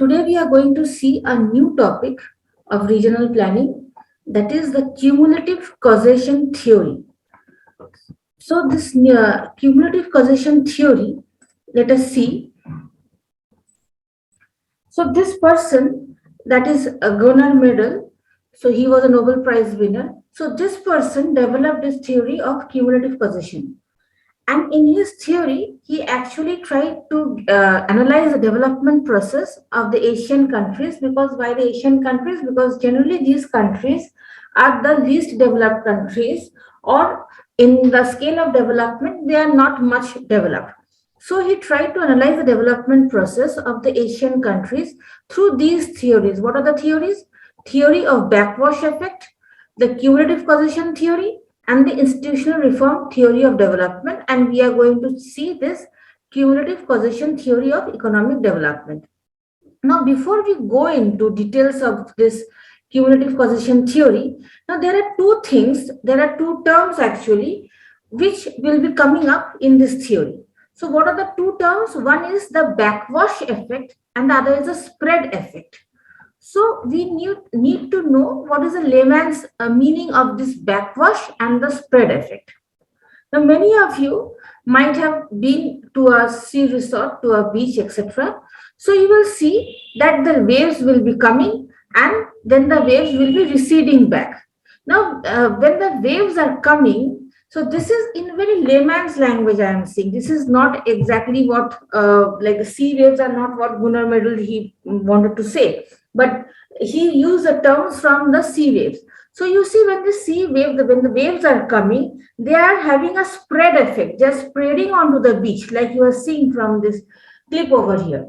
Today we are going to see a new topic of regional planning, that is the cumulative causation theory. So this cumulative causation theory, let us see. So this person, that is Gunnar Myrdal, so he was a Nobel Prize winner. So this person developed this theory of cumulative causation. And in his theory, he actually tried to analyze the development process of the Asian countries. Because why the Asian countries? Because generally these countries are the least developed countries, or in the scale of development, they are not much developed. So he tried to analyze the development process of the Asian countries through these theories. What are the theories? Theory of backwash effect, the cumulative causation theory, and the institutional reform theory of development. And we are going to see this cumulative causation theory of economic development. Now, before we go into details of this cumulative causation theory, now there are two terms actually, which will be coming up in this theory. So what are the two terms? One is the backwash effect and the other is the spread effect. So we need to know what is the layman's meaning of this backwash and the spread effect. Now, many of you might have been to a sea resort, to a beach, etc. So you will see that the waves will be coming and then the waves will be receding back. Now, when the waves are coming, so this is in very layman's language I am saying. This is not exactly what, like the sea waves are not what Gunnar Myrdal he wanted to say, but he used the terms from the sea waves. So you see when when the waves are coming, they are having a spread effect, just spreading onto the beach, like you are seeing from this clip over here.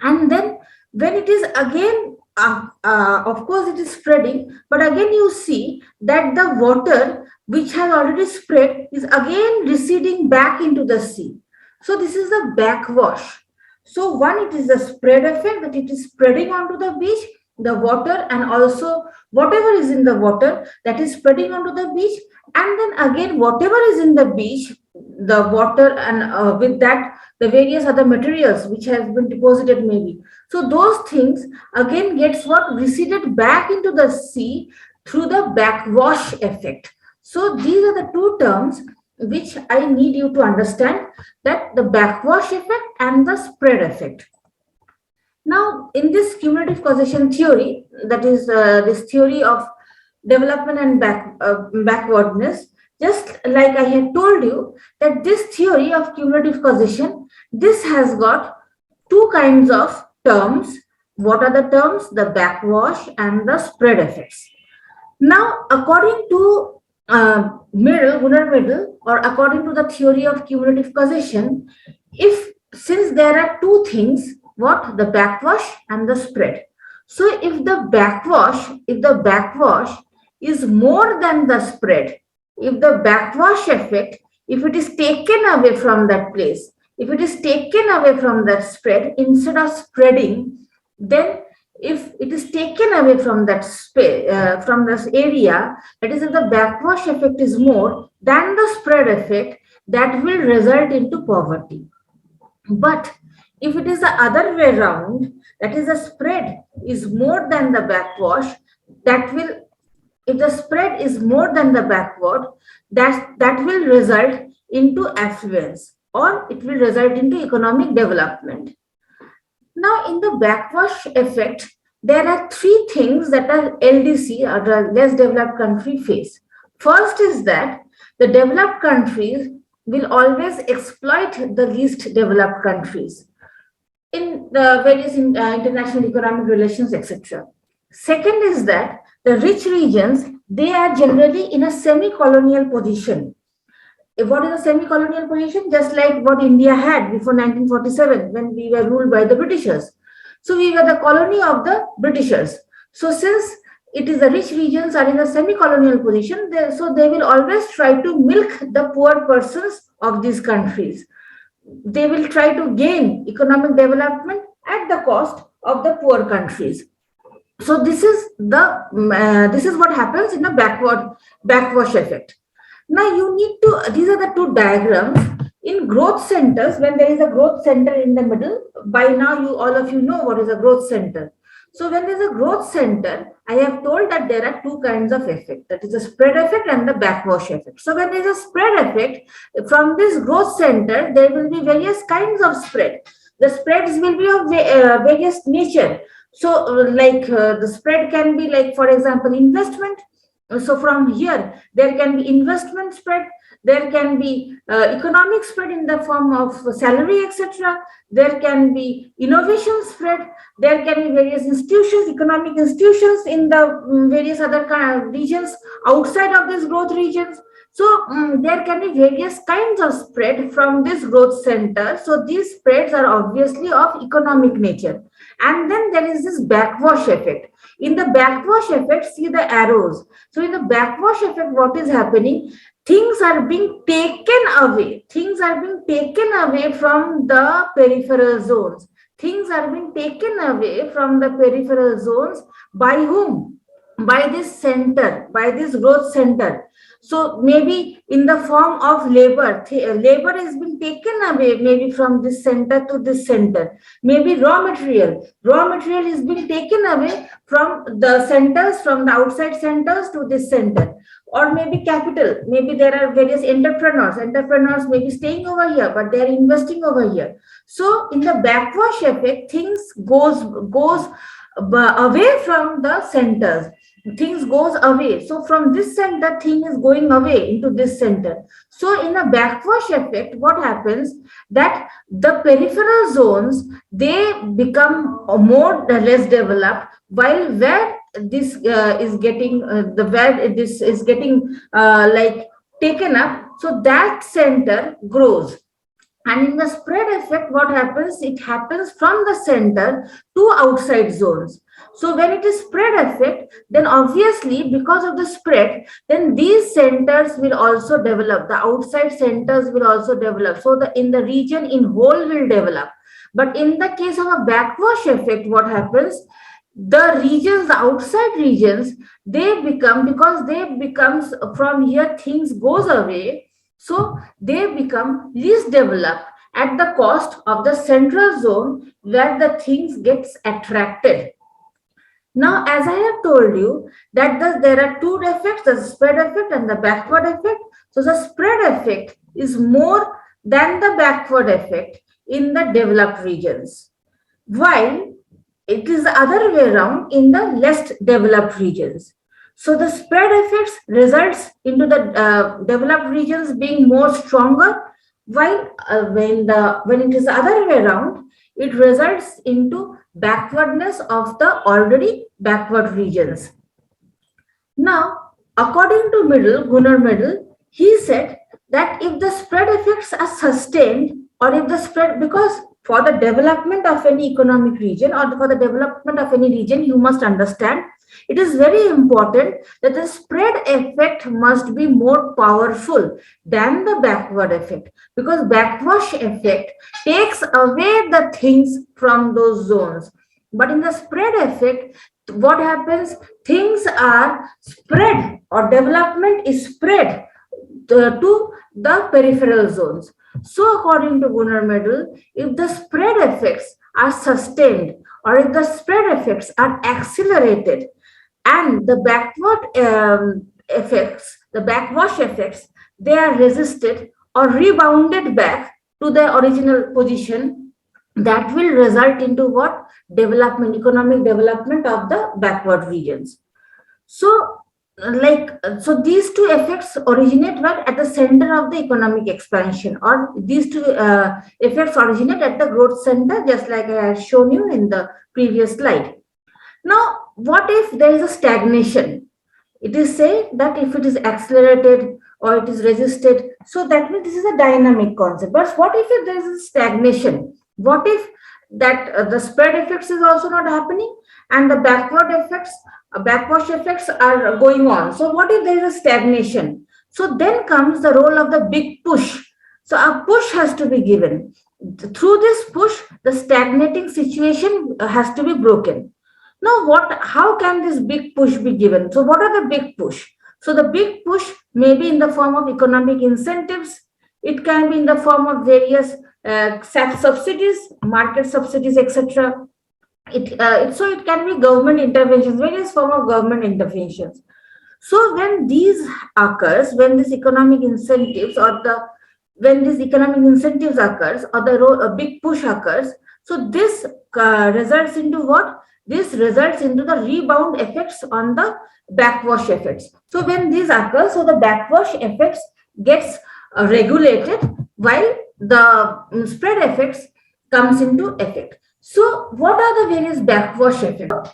And then when it is again, of course it is spreading, but again you see that the water which has already spread is again receding back into the sea. So this is the backwash. So one, it is the spread effect, that it is spreading onto the beach, the water, and also whatever is in the water that is spreading onto the beach. And then again, whatever is in the beach, the water, and with that, the various other materials which has been deposited maybe. So those things again gets what receded back into the sea through the backwash effect. So these are the two terms which I need you to understand, that the backwash effect and the spread effect. Now, in this cumulative causation theory, that is this theory of development and backwardness, just like I had told you, that this theory of cumulative causation, this has got two kinds of terms. What are the terms? The backwash and the spread effects. Now, according to Gunnar Myrdal, or according to the theory of cumulative causation, since there are two things, what? The backwash and the spread. So if the backwash is more than the spread, if the backwash effect, if it is taken away from that place, if it is taken away from that spread, instead of spreading, then if it is taken away from that from this area, that is, if the backwash effect is more than the spread effect, that will result into poverty. But if it is the other way around, that is, the spread is more than the backwash, that will, if the spread is more than the backward, that will result into affluence, or it will result into economic development. Now, in the backwash effect, there are three things that are LDC, or the less developed country, face. First is that the developed countries will always exploit the least developed countries in the various international economic relations, etc. Second is that the rich regions, they are generally in a semi-colonial position. What is a semi-colonial position? Just like what India had before 1947, when we were ruled by the Britishers. So we were the colony of the Britishers. So since it is the rich regions are in a semi-colonial position, so they will always try to milk the poor persons of these countries. They will try to gain economic development at the cost of the poor countries. So this is what happens in a backwash effect. Now you need to, these are the two diagrams. In growth centers, when there is a growth center in the middle, by now you all of you know what is a growth center. So when there is a growth center, I have told that there are two kinds of effect, that is the spread effect and the backwash effect. So when there is a spread effect, from this growth center, there will be various kinds of spread. The spreads will be of various nature. So the spread can be like, for example, investment. So from here, there can be investment spread, there can be economic spread in the form of salary, etc. There can be innovation spread, there can be various institutions, economic institutions in the various other kind of regions outside of these growth regions. So there can be various kinds of spread from this growth center. So these spreads are obviously of economic nature. And then there is this backwash effect. In the backwash effect, see the arrows. So in the backwash effect, what is happening? Things are being taken away. Things are being taken away from the peripheral zones. Things are being taken away from the peripheral zones by whom? By this center, by this growth center. So maybe in the form of labor, labor is being taken away maybe from this center to this center. Maybe raw material is being taken away from the centers, from the outside centers to this center. Or maybe capital, maybe there are various entrepreneurs may be staying over here, but they are investing over here. So in the backwash effect, things goes away from the centers. Things goes away. So from this center, thing is going away into this center. So in a backwash effect, what happens that the peripheral zones, they become more or less developed, while where this is getting where this is getting taken up, so that center grows. And in the spread effect, what happens? It happens from the center to outside zones. So when it is spread effect, then obviously because of the spread, then these centers will also develop. The outside centers will also develop. So in the region in whole will develop. But in the case of a backwash effect, what happens? The regions, the outside regions, they become, because they becomes from here things goes away. So they become least developed at the cost of the central zone where the things gets attracted. Now, as I have told you that there are two effects, the spread effect and the backward effect. So the spread effect is more than the backward effect in the developed regions, while it is the other way around in the less developed regions. So the spread effects results into the developed regions being more stronger, while when it is the other way around, it results into backwardness of the already backward regions. Now, according to Gunnar Myrdal, he said that if the spread effects are sustained, or if the spread, because for the development of any economic region or for the development of any region, you must understand it is very important that the spread effect must be more powerful than the backward effect, because backwash effect takes away the things from those zones. But in the spread effect, what happens? Things are spread, or development is spread to the peripheral zones. So according to Gunnar Myrdal, if the spread effects are sustained, or if the spread effects are accelerated, and the backward effects, the backwash effects, they are resisted or rebounded back to their original position, that will result into what? Development, economic development of the backward regions. So so these two effects originate right at the center of the economic expansion, or these two effects originate at the growth center, just like I had shown you in the previous slide. Now, what if there is a stagnation? It is said that if it is accelerated or it is resisted, so that means this is a dynamic concept. But what if there is a stagnation? What if that the spread effects is also not happening and the backward effects, backwash effects are going on? So what if there is a stagnation? So then comes the role of the big push. So a push has to be given. Through this push, the stagnating situation has to be broken. Now, how can this big push be given? So what are the big push? So the big push may be in the form of economic incentives, It can be in the form of various subsidies, market subsidies, etc. So it can be government interventions, various form of government interventions. So when these occurs, when this economic incentives or the when these economic incentives occurs or a big push occurs, so this results into what? This results into the rebound effects on the backwash effects. So when these occur, so the backwash effects gets regulated while the spread effects comes into effect. So what are the various backwash effects?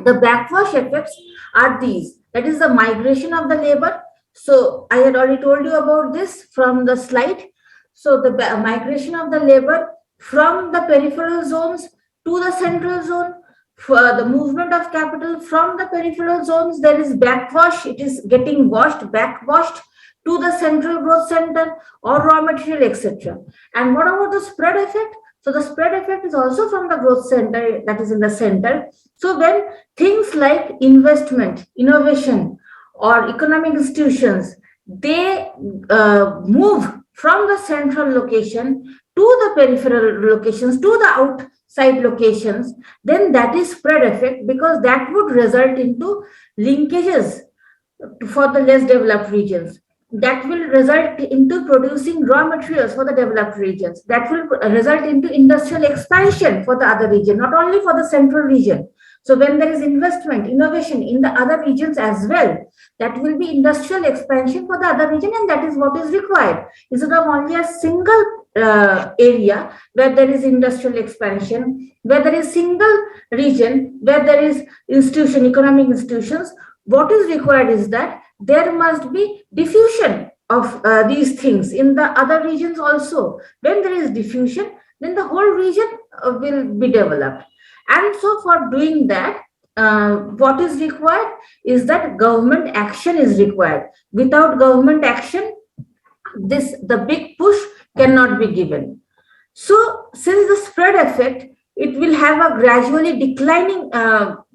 The backwash effects are these, that is the migration of the labor. So I had already told you about this from the slide. So the migration of the labor from the peripheral zones to the central zone, for the movement of capital from the peripheral zones, there is backwash, it is getting backwashed to the central growth center or raw material, etc. And what about the spread effect? So the spread effect is also from the growth center, that is in the center. So when things like investment, innovation, or economic institutions, they move from the central location to the peripheral locations, to the outside locations, then that is spread effect, because that would result into linkages for the less developed regions. That will result into producing raw materials for the developed regions. That will result into industrial expansion for the other region, not only for the central region. So when there is investment, innovation in the other regions as well, that will be industrial expansion for the other region, and that is what is required. Instead of only a single area where there is industrial expansion, where there is single region where there is economic institutions, what is required is that there must be diffusion of these things in the other regions also. When there is diffusion, then the whole region will be developed. And so for doing that, what is required is that government action is required. Without government action, the big push cannot be given. So since the spread effect, it will have a gradually declining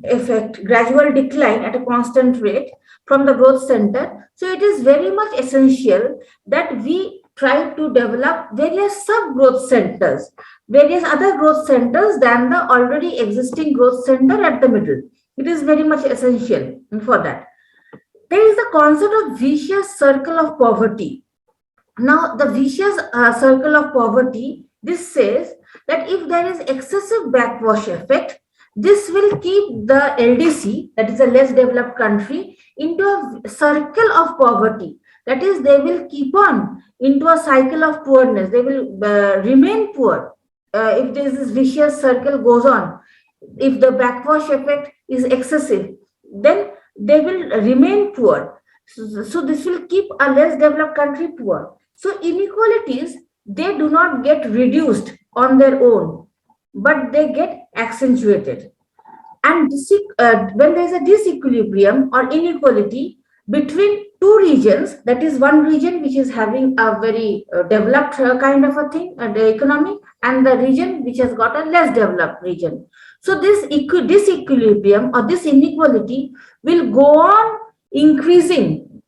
effect, gradual decline at a constant rate from the growth center. So it is very much essential that we try to develop various sub-growth centers, various other growth centers than the already existing growth center at the middle. It is very much essential for that. There is the concept of vicious circle of poverty. Now, the vicious circle of poverty, this says that if there is excessive backwash effect, this will keep the LDC, that is a less developed country, into a circle of poverty. That is, they will keep on into a cycle of poorness. They will remain poor if this vicious circle goes on. If the backwash effect is excessive, then they will remain poor. So this will keep a less developed country poor. So inequalities, they do not get reduced on their own, but they get accentuated. And when there is a disequilibrium or inequality between two regions, that is one region which is having a very developed kind of a thing, the economy, and the region which has got a less developed region. So this disequilibrium or this inequality will go on increasing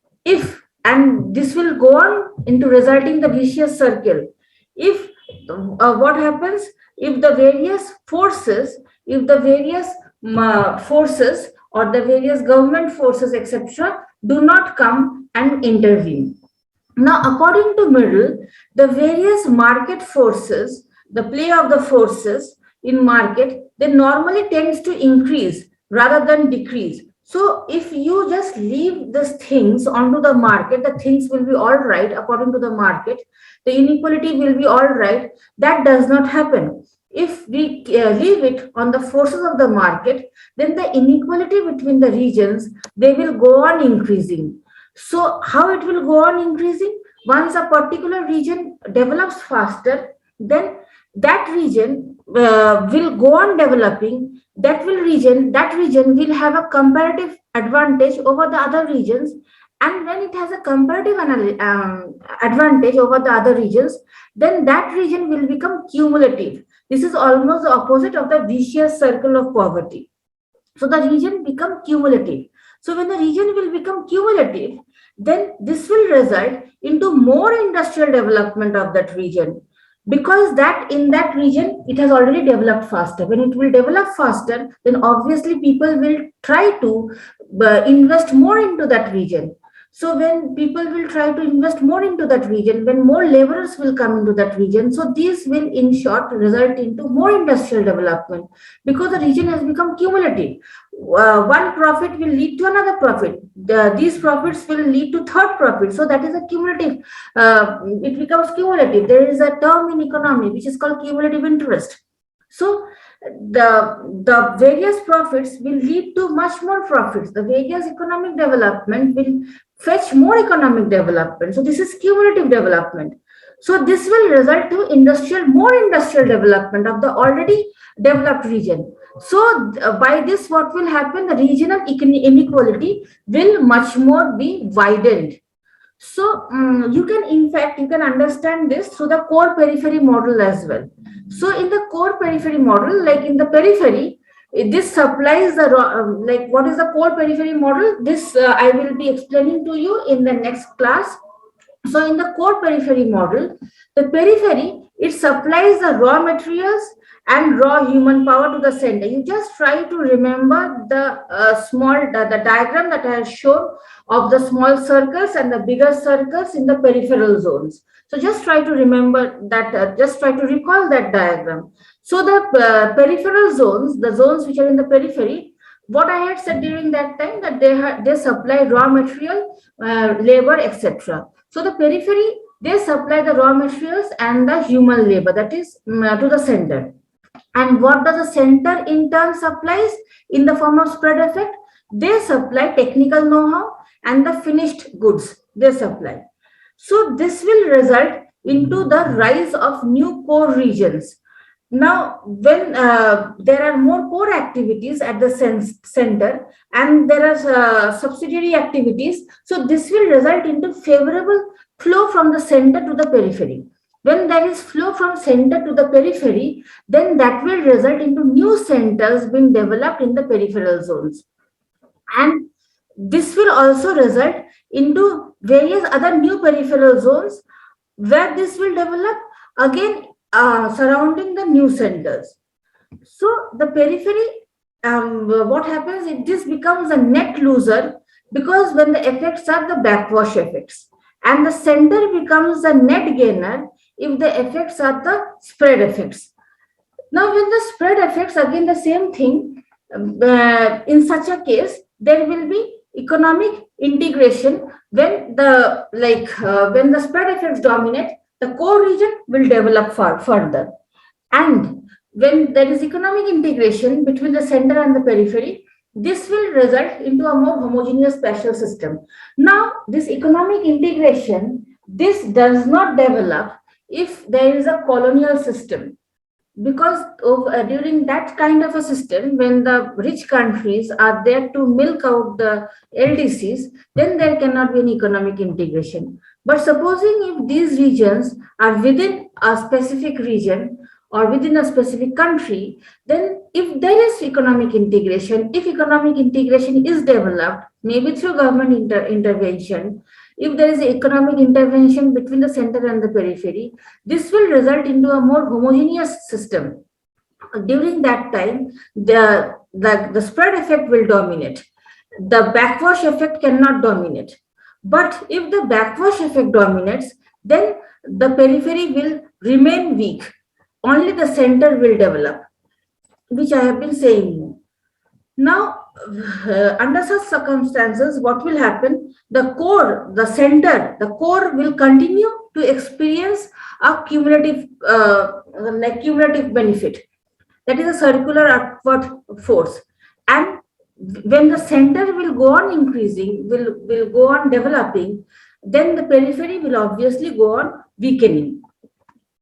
and this will go on into resulting the vicious circle. If what happens if the various forces, or the various government forces, etc., do not come and intervene. Now, according to Myrdal, the various market forces, the play of the forces in market, they normally tends to increase rather than decrease. So if you just leave these things onto the market, the things will be all right according to the market. The inequality will be all right. That does not happen. If we leave it on the forces of the market, then the inequality between the regions, they will go on increasing. So how it will go on increasing? Once a particular region develops faster, then that region will go on developing. That region will have a comparative advantage over the other regions, and when it has a comparative advantage over the other regions, then that region will become cumulative. This is almost the opposite of the vicious circle of poverty. So the region become cumulative. So when the region will become cumulative, then this will result into more industrial development of that region, because that in that region it has already developed faster. When it will develop faster, then obviously people will try to invest more into that region. So when people will try to invest more into that region, when more laborers will come into that region, so these will in short result into more industrial development, because the region has become cumulative. One profit will lead to another profit. These profits will lead to third profit. So that is a cumulative. It becomes cumulative. There is a term in economy which is called cumulative interest. So the various profits will lead to much more profits. The various economic development will fetch more economic development. So this is cumulative development. So this will result to more industrial development of the already developed region. So by this, what will happen? The regional inequality will much more be widened. So you can understand this through the core periphery model as well. So in the core periphery model, like in the periphery, this supplies the like what is the core periphery model? This I will be explaining to you in the next class. So in the core periphery model, the periphery, it supplies the raw materials and raw human power to the center. You just try to remember the the diagram that I have shown of the small circles and the bigger circles in the peripheral zones. So just try to remember that, just try to recall that diagram. So the peripheral zones, the zones which are in the periphery, what I had said during that time, that they supply raw material, labor, etc. So the periphery, they supply the raw materials and the human labor, that is to the center. And what does the center in turn supplies in the form of spread effect? They supply technical know-how and the finished goods they supply. So this will result into the rise of new core regions. Now, when there are more core activities at the center and there are subsidiary activities, so this will result into favorable flow from the center to the periphery. When there is flow from center to the periphery, then that will result into new centers being developed in the peripheral zones. And this will also result into various other new peripheral zones where this will develop again surrounding the new centers. So the periphery, what happens if this becomes a net loser, because when the effects are the backwash effects, and the center becomes the net gainer if the effects are the spread effects. Now when the spread effects, again the same thing, in such a case there will be economic integration. When the when the spread effects dominate, the core region will develop further. And when there is economic integration between the center and the periphery, this will result into a more homogeneous spatial system. Now, this economic integration, this does not develop if there is a colonial system, because during that kind of a system, when the rich countries are there to milk out the LDCs, then there cannot be an economic integration. But supposing if these regions are within a specific region or within a specific country, then if there is economic integration, if economic integration is developed, maybe through government intervention, if there is economic intervention between the center and the periphery, this will result into a more homogeneous system. During that time, the spread effect will dominate. The backwash effect cannot dominate. But if the backwash effect dominates, then the periphery will remain weak. Only the center will develop, which I have been saying. Now, under such circumstances, what will happen? The core, the center, the core will continue to experience a cumulative benefit. That is a circular upward force. And when the center will go on increasing, will go on developing, then the periphery will obviously go on weakening.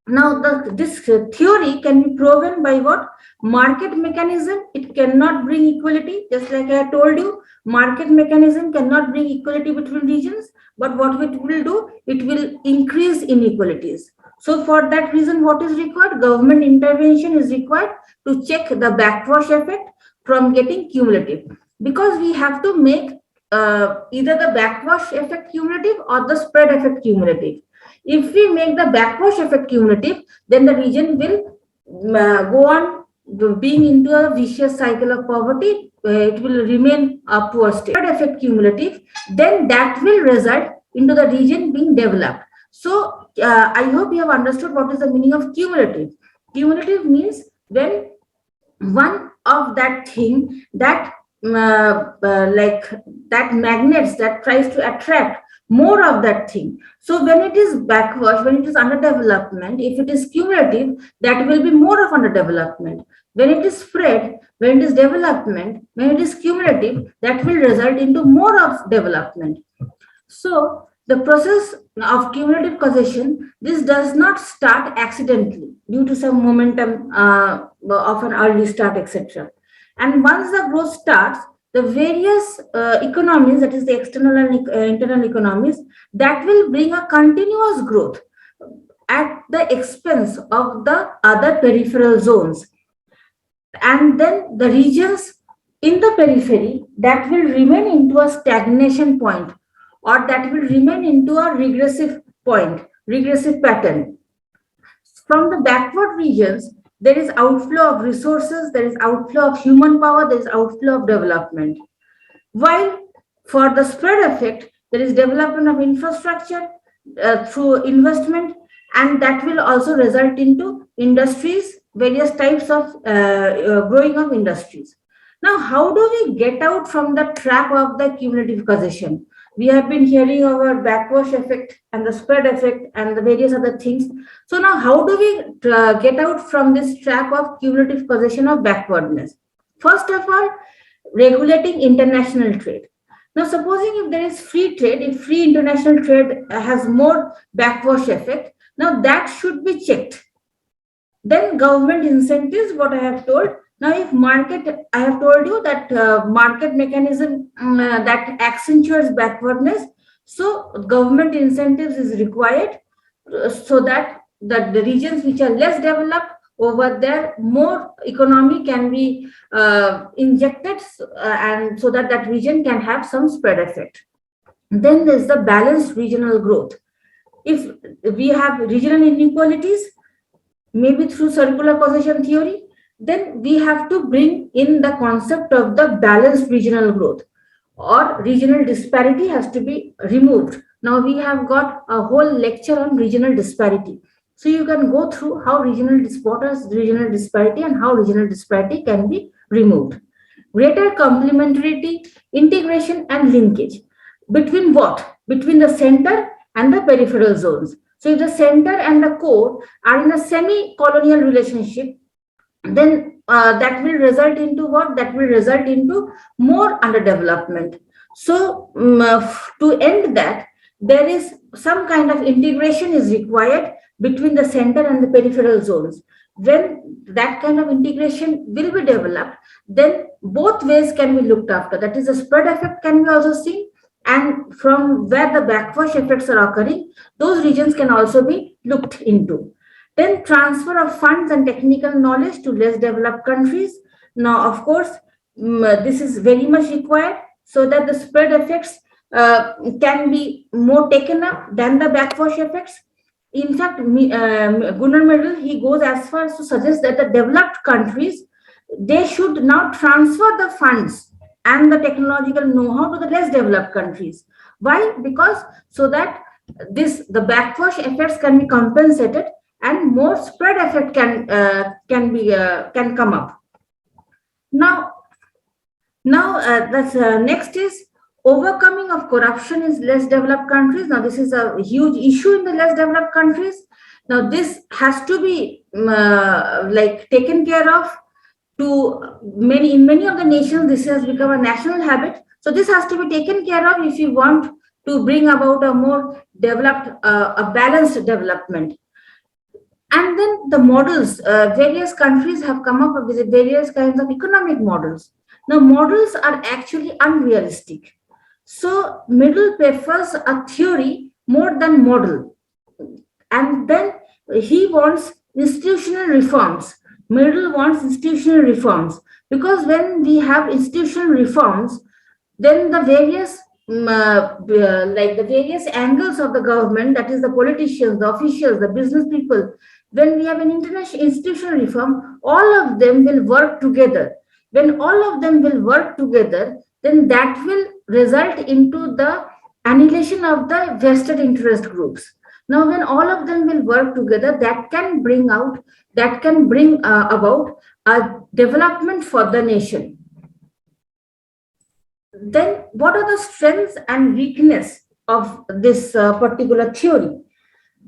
Now, this theory can be proven by what? Market mechanism. It cannot bring equality. Just like I told you, market mechanism cannot bring equality between regions. But what it will do? It will increase inequalities. So for that reason, what is required? Government intervention is required to check the backwash effect from getting cumulative. Because we have to make either the backwash effect cumulative or the spread effect cumulative. If we make the backwash effect cumulative, then the region will go on being into a vicious cycle of poverty. It will remain a poor state. Spread effect cumulative, then that will result into the region being developed. So I hope you have understood what is the meaning of cumulative. Cumulative means when one of that thing that like that magnets that tries to attract more of that thing. So when it is backward, when it is under development, if it is cumulative, that will be more of under development. When it is spread, when it is development, when it is cumulative, that will result into more of development. So the process of cumulative causation, this does not start accidentally due to some momentum of an early start, etc. And once the growth starts, the various economies, that is the external and internal economies, that will bring a continuous growth at the expense of the other peripheral zones. And then the regions in the periphery that will remain into a stagnation point, or that will remain into a regressive point, regressive pattern. From the backward regions, there is outflow of resources, there is outflow of human power, there is outflow of development. While for the spread effect, there is development of infrastructure through investment, and that will also result into industries, various types of growing of industries. Now, how do we get out from the trap of the cumulative causation? We have been hearing about backwash effect and the spread effect and the various other things. So now, how do we get out from this trap of cumulative causation of backwardness? First of all, regulating international trade. Now, supposing if there is free trade, if free international trade has more backwash effect, now that should be checked. Then government incentives, what I have told. Now, if market, I have told you that market mechanism that accentuates backwardness. So government incentives is required so that the regions which are less developed, over there more economy can be injected, and so that that region can have some spread effect. Then there's the balanced regional growth. If we have regional inequalities, maybe through circular causation theory, then we have to bring in the concept of the balanced regional growth, or regional disparity has to be removed. Now we have got a whole lecture on regional disparity. So you can go through how regional disparity and how regional disparity can be removed. Greater complementarity, integration and linkage. Between what? Between the center and the peripheral zones. So if the center and the core are in a semi-colonial relationship, then that will result into what? That will result into more underdevelopment. So to end that, there is some kind of integration is required between the center and the peripheral zones. When that kind of integration will be developed, then both ways can be looked after. That is, the spread effect can be also seen, and from where the backwash effects are occurring, those regions can also be looked into. Then transfer of funds and technical knowledge to less developed countries. Now, of course, this is very much required so that the spread effects can be more taken up than the backwash effects. In fact, Gunnar Myrdal, he goes as far as to suggest that the developed countries, they should now transfer the funds and the technological know-how to the less developed countries. Why? Because so that the backwash effects can be compensated and more spread effect can come up. Now that's next is overcoming of corruption in less developed countries. Now this is a huge issue in the less developed countries. Now this has to be like taken care of. In many of the nations, this has become a national habit. So this has to be taken care of if you want to bring about a more developed, a balanced development. And then the models, various countries have come up with various kinds of economic models. Now, models are actually unrealistic. So, Myrdal prefers a theory more than model. And then he wants institutional reforms. Myrdal wants institutional reforms, because when we have institutional reforms, then the various like the various angles of the government, that is the politicians, the officials, the business people, when we have an international institutional reform, all of them will work together. When all of them will work together, then that will result into the annihilation of the vested interest groups. Now, when all of them will work together, that can bring out, that can bring about a development for the nation. Then, what are the strengths and weakness of this particular theory?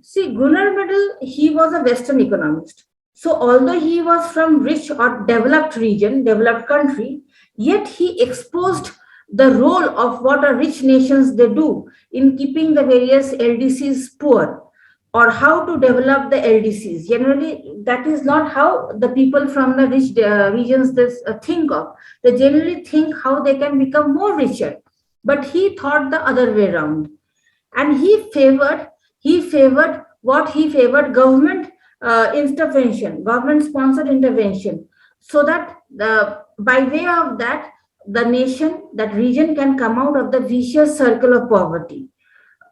See, Gunnar Myrdal, he was a Western economist. So, although he was from rich or developed region, developed country, yet he exposed the role of what a rich nations they do in keeping the various LDCs poor, or how to develop the LDCs. Generally, that is not how the people from the rich regions this think of. They generally think how they can become more richer. But he thought the other way around, and he favored government intervention, government sponsored intervention, so that by way of that, the nation, that region can come out of the vicious circle of poverty,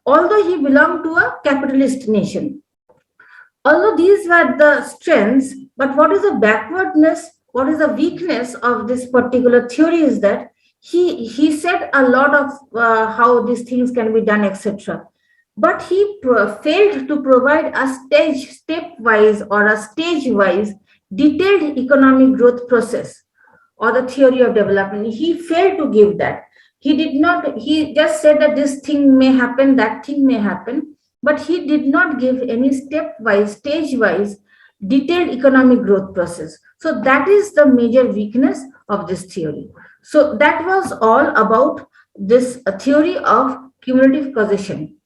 although he belonged to a capitalist nation. Although these were the strengths, but what is the backwardness, what is the weakness of this particular theory is that he said a lot of how these things can be done, etc. But he failed to provide a stepwise or a stage-wise detailed economic growth process or the theory of development. He failed to give that. He did not, he just said that this thing may happen, that thing may happen, but he did not give any stepwise, stage-wise, detailed economic growth process. So that is the major weakness of this theory. So that was all about this theory of cumulative causation.